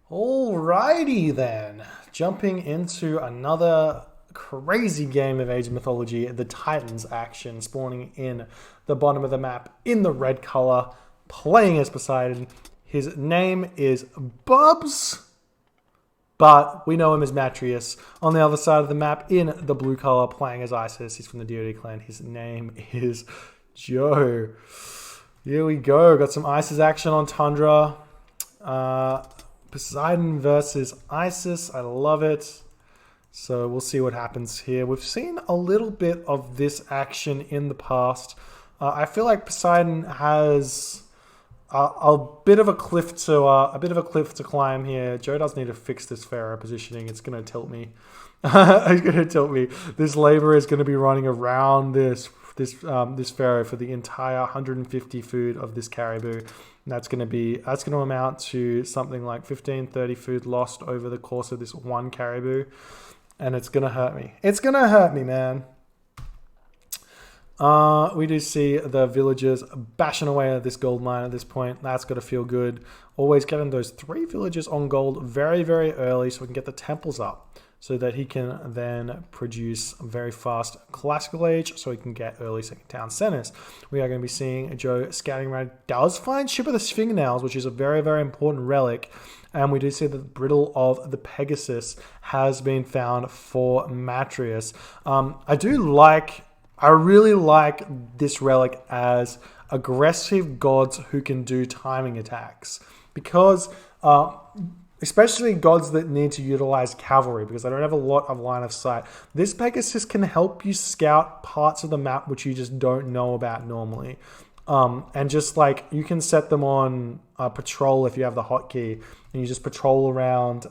Alrighty then, jumping into another crazy game of Age of Mythology, the Titans action, spawning in the bottom of the map in the red color, playing as Poseidon. His name is Bubs, but we know him as Matrieuss. On the other side of the map, in the blue color, playing as Isis. He's from the DoD clan. His name is Joe. Here we go. Got some Isis action on Tundra. Poseidon versus Isis. I love it. So we'll see what happens here. We've seen a little bit of this action in the past. I feel like Poseidon has a bit of a cliff to climb here. Joe does need to fix this Pharaoh positioning. It's going to tilt me. It's going to tilt me. This labor is going to be running around this Pharaoh for the entire 150 food of this caribou. And that's going to amount to something like 15-30 food lost over the course of this one caribou. And it's going to hurt me. It's going to hurt me, man. We do see the villagers bashing away at this gold mine at this point. That's got to feel good. Always getting those 3 villagers on gold very, very early so we can get the temples up, so that he can then produce very fast classical age, so he can get early second town centers. We are going to be seeing Joe scouting around. Does find Ship of the fingernails, which is a very, very important relic. And we do see that the brittle of the Pegasus has been found for Matrieuss. I really like this relic as aggressive gods who can do timing attacks, because especially gods that need to utilize cavalry, because they don't have a lot of line of sight. This Pegasus can help you scout parts of the map which you just don't know about normally. And just like you can set them on patrol if you have the hotkey, and you just patrol around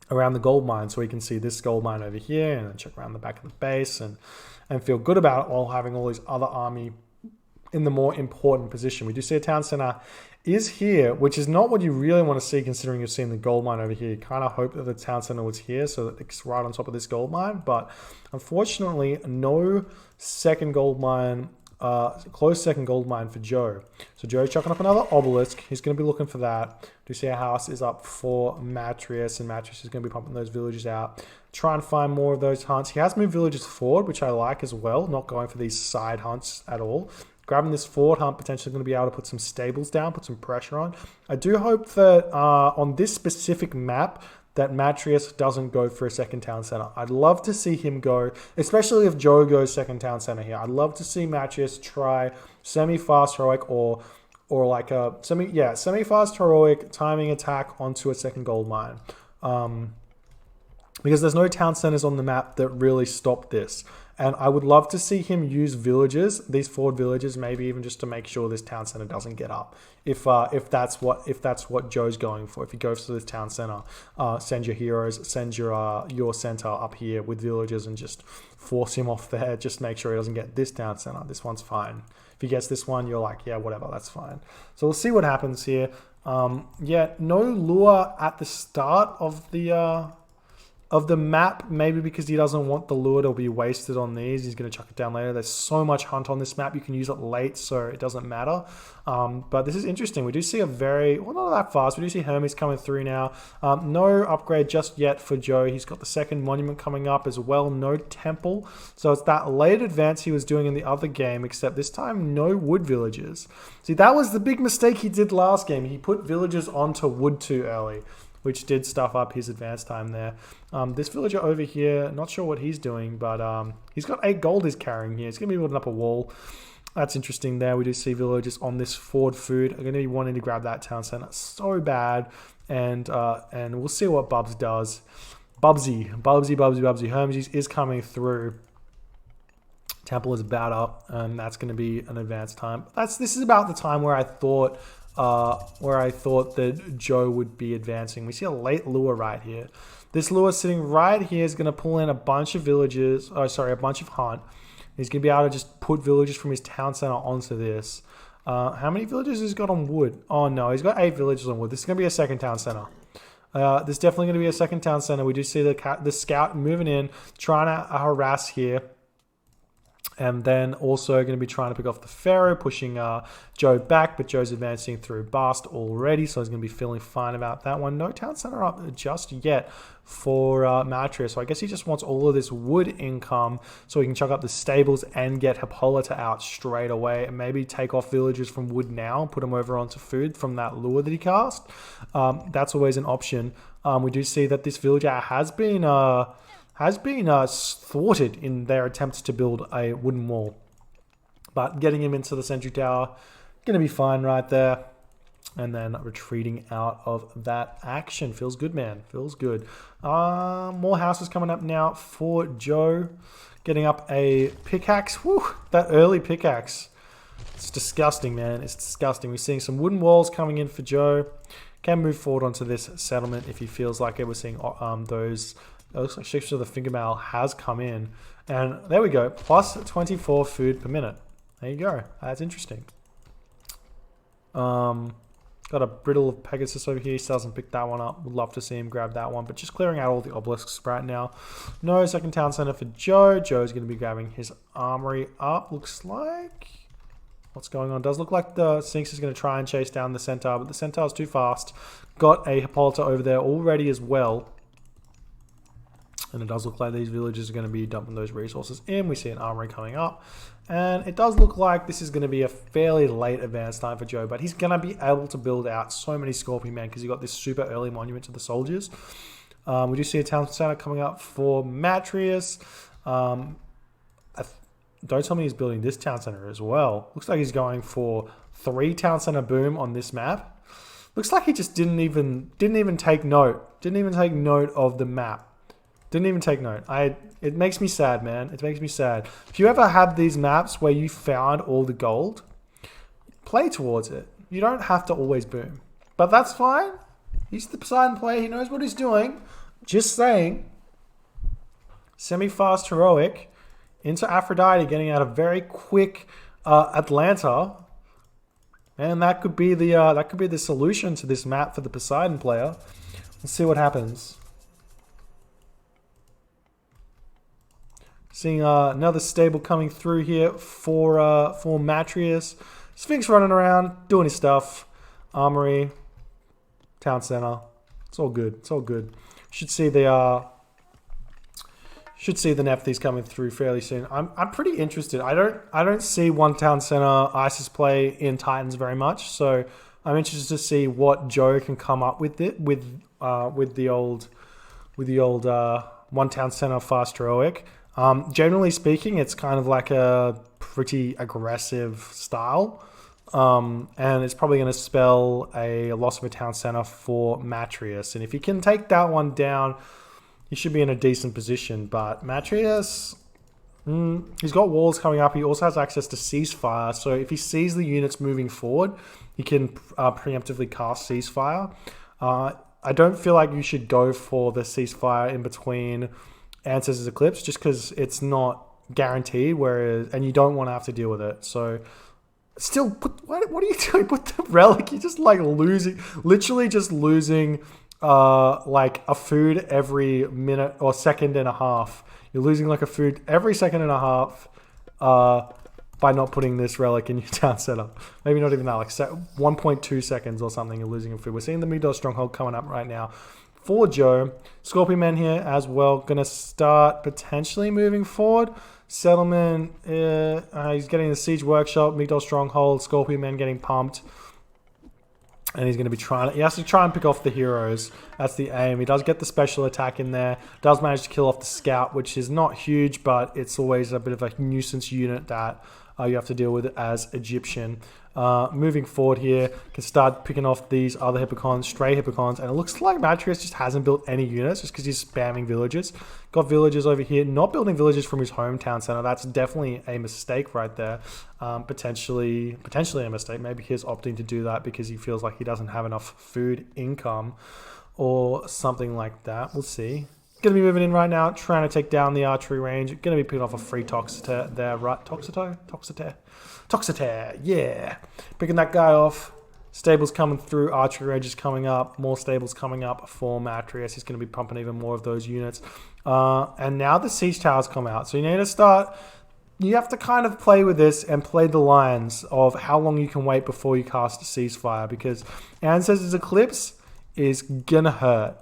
the gold mine, so we can see this gold mine over here, and then check around the back of the base and feel good about it while having all these other army in the more important position. We do see a town center is here, which is not what you really want to see, considering you're seeing the gold mine over here. You kind of hope that the town center was here so that it's right on top of this gold mine, but unfortunately no second gold mine, close second gold mine for Joe. So Joe's chucking up another obelisk. He's going to be looking for that. Do see a house is up for Matrieuss, and Matrieuss is going to be pumping those villagers out. Try and find more of those hunts. He has moved villagers forward, which I like as well, not going for these side hunts at all. Grabbing this forward hunt, potentially going to be able to put some stables down, put some pressure on. I do hope that on this specific map, that Matrieuss doesn't go for a second town center. I'd love to see him go, especially if Joe goes second town center here. I'd love to see Matrieuss try semi-fast heroic or like a semi-fast heroic timing attack onto a second gold mine. Because there's no town centers on the map that really stop this. And I would love to see him use villagers, these forward villagers, maybe even just to make sure this town center doesn't get up. If that's what Joe's going for. If he goes to this town center, send your heroes, send your center up here with villagers and just force him off there. Just make sure he doesn't get this town center. This one's fine. If he gets this one, you're like, yeah, whatever, that's fine. So we'll see what happens here. No lure at the start of the map, maybe because he doesn't want the lure to be wasted on these. He's going to chuck it down later. There's so much hunt on this map. You can use it late, so it doesn't matter. But this is interesting. We do see not that fast. We do see Hermes coming through now. No upgrade just yet for Joe. He's got the second monument coming up as well. No temple. So it's that late advance he was doing in the other game, except this time no wood villagers. See, that was the big mistake he did last game. He put villagers onto wood too early, which did stuff up his advance time there. This villager over here, not sure what he's doing, but he's got 8 gold he's carrying here. He's going to be building up a wall. That's interesting there. We do see villagers on this forward food. Are going to be wanting to grab that town center so bad. And we'll see what Bubs does. Bubsy. Hermes is coming through. Temple is about up, and that's going to be an advance time. This is about the time where I thought that Joe would be advancing. We see a late lure right here. This lure sitting right here is going to pull in a bunch of villagers. A bunch of hunt. He's going to be able to just put villagers from his town center onto this. How many villagers has he got on wood? Oh no, he's got 8 villagers on wood. This is going to be a second town center. This is definitely going to be a second town center. We do see the scout moving in, trying to harass here. And then also going to be trying to pick off the Pharaoh, pushing Joe back, but Joe's advancing through Bast already, so he's going to be feeling fine about that one. No town center up just yet for Matrieuss, so I guess he just wants all of this wood income so he can chuck up the stables and get Hippolyta out straight away, and maybe take off villagers from wood now, put them over onto food from that lure that he cast. That's always an option. We do see that this villager has been thwarted in their attempts to build a wooden wall. But getting him into the sentry tower, going to be fine right there. And then retreating out of that action. Feels good, man. Feels good. More houses coming up now for Joe. Getting up a pickaxe. Whew, that early pickaxe. It's disgusting, man. It's disgusting. We're seeing some wooden walls coming in for Joe. Can move forward onto this settlement if he feels like it. We're seeing those... It looks like Shapes of the Fingermail has come in. And there we go. Plus 24 food per minute. There you go. That's interesting. Got a Brittle of Pegasus over here. Still hasn't picked that one up. Would love to see him grab that one. But just clearing out all the obelisks right now. No second town center for Joe. Joe's going to be grabbing his armory up. Looks like... What's going on? Does look like the Sphinx is going to try and chase down the Centaur. But the Centaur's too fast. Got a Hippolyta over there already as well. And it does look like these villagers are going to be dumping those resources in. We see an armory coming up. And it does look like this is going to be a fairly late advance time for Joe. But he's going to be able to build out so many Scorpion Men because he got this super early monument to the soldiers. We do see a town center coming up for Matrieuss. Don't tell me he's building this town center as well. Looks like he's going for 3 town center boom on this map. Looks like he just didn't even take note. Didn't even take note of the map. Didn't even take note. It makes me sad, man. It makes me sad. If you ever have these maps where you found all the gold, play towards it. You don't have to always boom. But that's fine. He's the Poseidon player. He knows what he's doing. Just saying. Semi-fast heroic into Aphrodite, getting out a very quick Atlanta. And that could be the solution to this map for the Poseidon player. Let's see what happens. Seeing another stable coming through here for Matrieuss. Sphinx running around, doing his stuff. Armory, town center. It's all good. It's all good. Should see the Nephthys coming through fairly soon. I'm pretty interested. I don't see one town center ISIS play in Titans very much, so I'm interested to see what Joe can come up with with the old one town center fast heroic. Generally speaking, it's kind of like a pretty aggressive style. And it's probably going to spell a loss of a town center for Matrieuss. And if he can take that one down, he should be in a decent position. But Matrieuss, he's got walls coming up. He also has access to ceasefire. So if he sees the units moving forward, he can preemptively cast ceasefire. I don't feel like you should go for the ceasefire in between Ancestors Eclipse just because it's not guaranteed, and you don't want to have to deal with it. So still, what are you doing? Put the relic. You're just like literally just losing like a food every minute or second and a half. You're losing like a food every second and a half by not putting this relic in your town setup. Maybe not even that, like 1.2 seconds or something you're losing a food. We're seeing the Mythology Stronghold coming up right now for Joe. Scorpion Men here as well. Going to start potentially moving forward. Settlement, he's getting the Siege Workshop, Mythology Stronghold, Scorpion Men getting pumped. And he's going to be he has to try and pick off the heroes. That's the aim. He does get the special attack in there. Does manage to kill off the scout, which is not huge, but it's always a bit of a nuisance unit that you have to deal with as Egyptian. Moving forward here, can start picking off these other Hippocons, stray Hippocons, and it looks like Matrieuss just hasn't built any units just because he's spamming villagers. Got villagers over here, not building villagers from his hometown center. That's definitely a mistake right there. Potentially a mistake. Maybe he's opting to do that because he feels like he doesn't have enough food income or something like that. We'll see. Going to be moving in right now, trying to take down the archery range. Going to be picking off a free Toxiter there, right? Toxiter, yeah. Picking that guy off. Stables coming through, archery range is coming up, more stables coming up for Matrieuss. He's going to be pumping even more of those units. And now the siege towers come out. So you need to start you have to kind of play with this and play the lines of how long you can wait before you cast a Ceasefire, because Ancestors Eclipse is gonna hurt.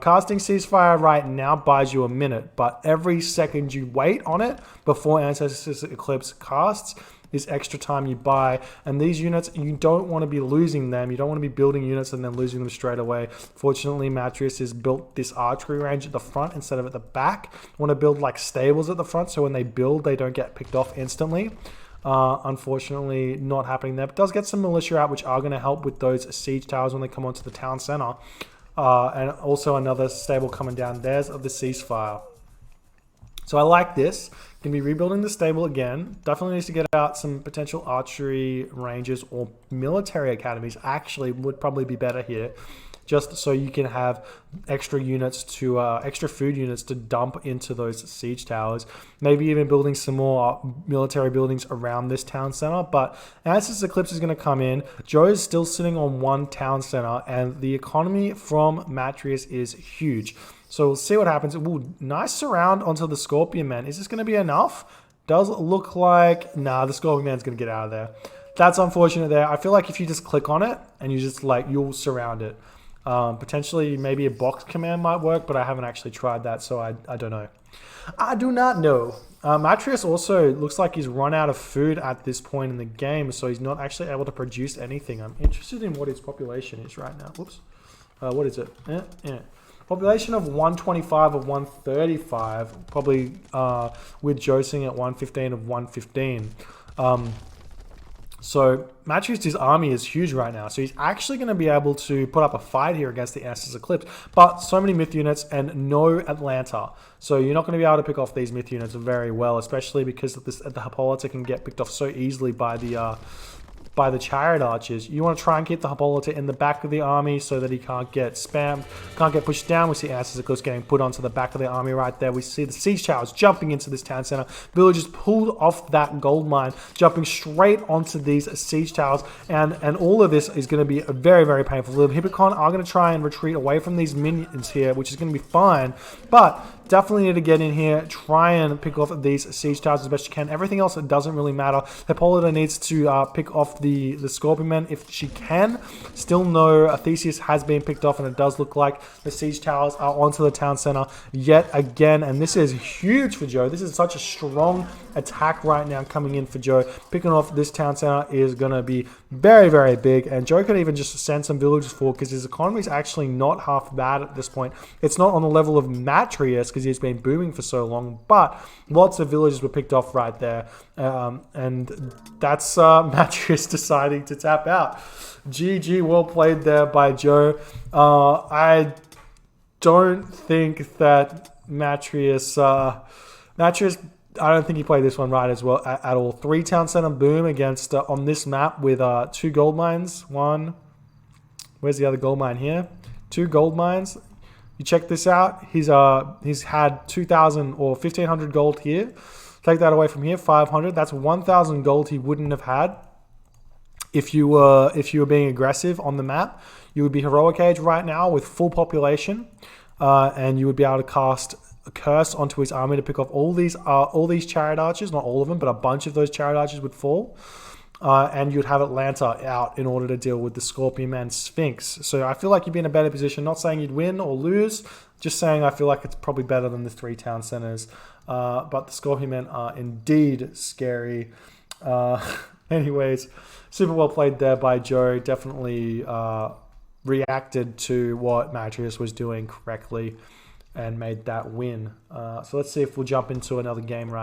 Casting Ceasefire right now buys you a minute, but every second you wait on it before Ancestors Eclipse casts is extra time you buy. And these units, you don't want to be losing them. You don't want to be building units and then losing them straight away. Fortunately, Matrieuss has built this archery range at the front instead of at the back. You want to build like stables at the front, so when they build, they don't get picked off instantly. Unfortunately, not happening there. But does get some militia out, which are going to help with those siege towers when they come onto the town center. And also another stable coming down. There's of the Ceasefire. So I like this. Going to be rebuilding the stable again. Definitely needs to get out some potential archery ranges or military academies. Actually, would probably be better here, just so you can have extra units to extra food units to dump into those siege towers. Maybe even building some more military buildings around this town center. But as this eclipse is going to come in, Joe is still sitting on one town center, and the economy from Matrieuss is huge. So we'll see what happens. Ooh, nice surround onto the Scorpion Man. Is this going to be enough? Does look like... Nah, the Scorpion Man's going to get out of there. That's unfortunate there. I feel like if you just click on it and you just like, you'll surround it. Potentially maybe a box command might work, but I haven't actually tried that, so I don't know. I do not know. Matrieuss also looks like he's run out of food at this point in the game, so he's not actually able to produce anything. I'm interested in what his population is right now. Whoops. What is it? Population of 125 of 135, probably with Joe sitting at 115 of 115. So Matrieuss' army is huge right now. So he's actually going to be able to put up a fight here against the Ancestors Eclipse. But so many myth units and no Atlanta. So you're not going to be able to pick off these myth units very well, especially because the Hippolyta can get picked off so easily by the chariot archers. You want to try and keep the Hippolyta in the back of the army so that he can't get spammed, can't get pushed down. We see Ancestors Eclipse getting put onto the back of the army right there. We see the siege towers jumping into this town center. Villagers pulled off that gold mine, jumping straight onto these siege towers, and all of this is going to be very, very painful. The Hippocon are going to try and retreat away from these minions here, which is going to be fine, but definitely need to get in here, try and pick off these siege towers as best you can. Everything else, it doesn't really matter. Hippolyta needs to pick off the Scorpion Men if she can. Still no Theseus has been picked off, and it does look like the siege towers are onto the town center yet again, and this is huge for Joe. This is such a strong attack right now coming in for Joe. Picking off this town center is going to be very, very big, and Joe could even just send some villagers forward because his economy is actually not half bad at this point. It's not on the level of Matrieuss because he's been booming for so long, but lots of villagers were picked off right there, and that's Matrieuss deciding to tap out. GG, well played there by Joe. I don't think that Matrieuss, I don't think he played this one right as well at all. 3 town center boom against on this map with 2 gold mines. One, where's the other gold mine here? 2 gold mines. You check this out. He's had 2,000 or 1,500 gold here. Take that away from here, 500. That's 1,000 gold he wouldn't have had if you were being aggressive on the map. You would be heroic age right now with full population, and you would be able to cast a curse onto his army to pick off all these chariot archers. Not all of them, but a bunch of those chariot archers would fall. And you'd have Atlanta out in order to deal with the Scorpion Man Sphinx. So I feel like you'd be in a better position. Not saying you'd win or lose, just saying I feel like it's probably better than the 3 town centers. But the Scorpion Men are indeed scary. Anyways, super well played there by Joe. Definitely reacted to what Matrieuss was doing correctly and made that win. So let's see if we'll jump into another game right